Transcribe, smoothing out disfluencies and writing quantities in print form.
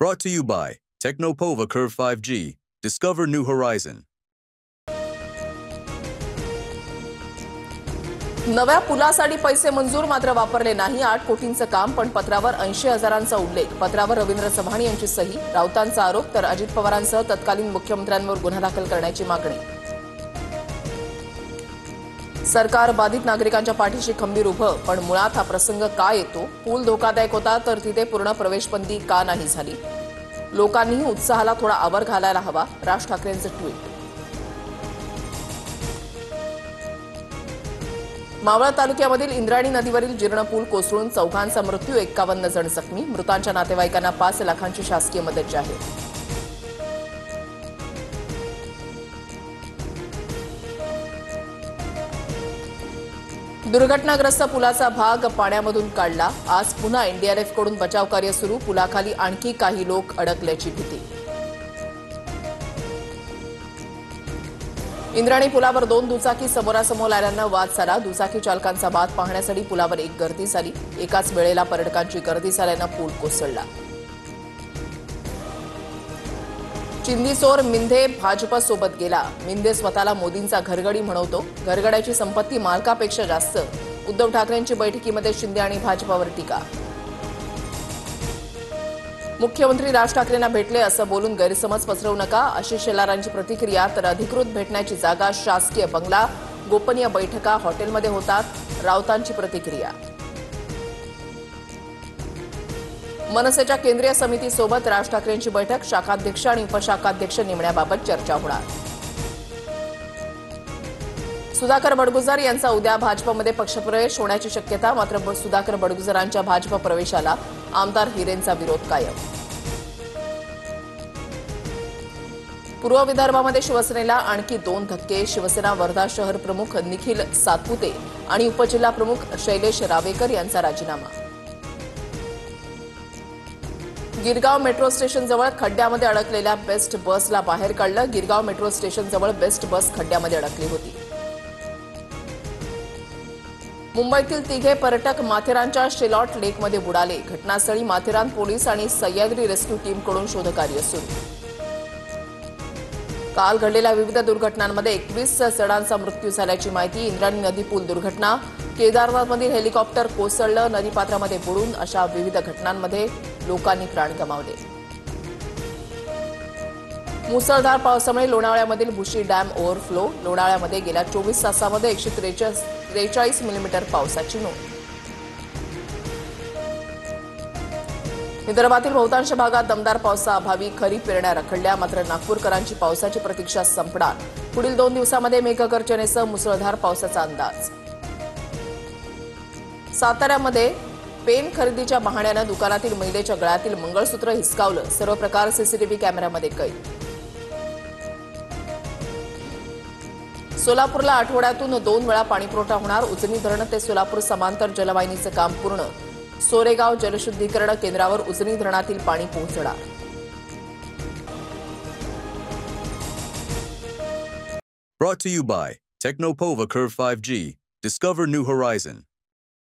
Brought to you by Technopova Curve 5G. Discover new horizon. नव्या पुलासाठी पैसे मंजूर मात्र वापरले नाही. 8 कोटींचं काम पण पत्रावर 80,000चा उल्लेख. पत्रावर रवींद्र चव्हाण यांची सही. राऊतांचा आरोप तर अजित पवारांसह तत्कालीन मुख्यमंत्र्यांवर गुन्हा दाखल करण्याची मागणी. सरकार बाधित नागरिकांच्या पाठीशी खंबीर उभं, पण मुळात हा प्रसंग का येतो? पूल धोकादायक होता तर तिथे पूर्ण प्रवेशबंदी का नाही झाली? लोकांनीही उत्साहाला थोडा आवर घालायला हवा. राज ठाकरेंचं ट्विट. मावळ तालुक्यामधील इंद्रायणी नदीवरील जीर्ण पूल कोसळून 4 मृत्यू, 51 जण जखमी. मृतांच्या नातेवाईकांना 5 लाखांची शासकीय मदत जाहीर. दुर्घटनाग्रस्त पुलाचा भाग पाण्यामधून काढला. आज पुन्हा एनडीआरएफकडून बचाव कार्य सुरू. पुलाखाली आणखी काही लोक अडकल्याची भीती. इंद्रायणी पुलावर 2 दुचाकी समोरासमोर आल्यानं वाद झाला. दुचाकी चालकांचा वाद पाहण्यासाठी पुलावर एक गर्दी झाली. एकाच वेळेला पर्यटकांची गर्दी झाल्यानं पूल कोसळला. चिंदीचोर मिंधे भाजपसोबत गेला. मिंधे स्वतःला मोदींचा घरगडी म्हणवतो. घरगड्याची संपत्ती मालकापेक्षा जास्त. उद्धव ठाकरेंची बैठकीमध्ये शिंदे आणि भाजपावर टीका. मुख्यमंत्री राज ठाकरेंना भेटले असं बोलून गैरसमज पसरवू नका, आशिष शेलारांची प्रतिक्रिया. तर अधिकृत भेटण्याची जागा शासकीय बंगला, गोपनीय बैठका हॉटेलमध्ये होतात. राऊतांची प्रतिक्रिया. मनसेच्या केंद्रीय समितीसोबत राज ठाकरेंची बैठक. शाखाध्यक्ष आणि उपशाखाध्यक्ष नेमण्याबाबत चर्चा होणार. सुधाकर बडगुजर यांचा उद्या भाजपमध्ये पक्षप्रवेश होण्याची शक्यता. मात्र सुधाकर बडगुजरांच्या भाजप प्रवेशाला आमदार हिरेंचा विरोध कायम. पूर्व विदर्भामध्ये शिवसेनेला आणखी 2 धक्के. शिवसेना वर्धा शहर प्रमुख निखिल सातपुते आणि उपजिल्हा प्रमुख शैलेश रावेकर यांचा राजीनामा. गिरगाव मेट्रो स्टेशनजवळ खड्ड्यामध्ये अडकलेल्या बेस्ट बसला बाहेर काढलं. गिरगाव मेट्रो स्टेशनजवळ बेस्ट बस खड्ड्यामध्ये अडकली होती. मुंबईतील 3 पर्यटक माथेरानच्या शेलॉट लेकमध्ये बुडाले. घटनास्थळी माथेरान पोलीस आणि सह्याद्री रेस्क्यू टीमकडून शोधकार्य सुरू. काल घडलेल्या विविध दुर्घटनांमध्ये 21 जणांचा मृत्यू झाल्याची माहिती. इंद्रायणी नदी पूल दुर्घटना, केदारनाथमधील हेलिकॉप्टर कोसळलं, नदीपात्रामध्ये बुडून अशा विविध घटनांमध्ये लोकांनी प्राण गमावले. मुसळधार पावसामुळे लोणावळ्यामधील भुशी डॅम ओव्हरफ्लो. लोणावळ्यामध्ये गेल्या 24 तासामध्ये 143 मिलीमीटर पावसाची नोंद. विदर्भातील बहुतांश भागात दमदार पावसाअभावी खरीप पेरण्या रखडल्या. मात्र नागपूरकरांची पावसाची प्रतीक्षा संपणार. पुढील 2 दिवसांमध्ये मेघगर्जनेसह मुसळधार पावसाचा अंदाज. साताऱ्यामध्ये पेन खरेदीच्या बहाण्यानं दुकानातील महिलेच्या गळ्यातील मंगळसूत्र हिसकावलं. सर्व प्रकार सीसीटीव्ही कॅमेऱ्यामध्ये कैद. सोलापूरला आठवड्यातून 2 वेळा पाणीपुरवठा होणार. उजनी धरण ते सोलापूर समांतर जलवाहिनीचं काम पूर्ण. सोरेगाव जलशुद्धीकरण केंद्रावर उजनी धरणातील पाणी पोहोचणार. Brought to you by Technopova Curve 5G. Discover new horizon.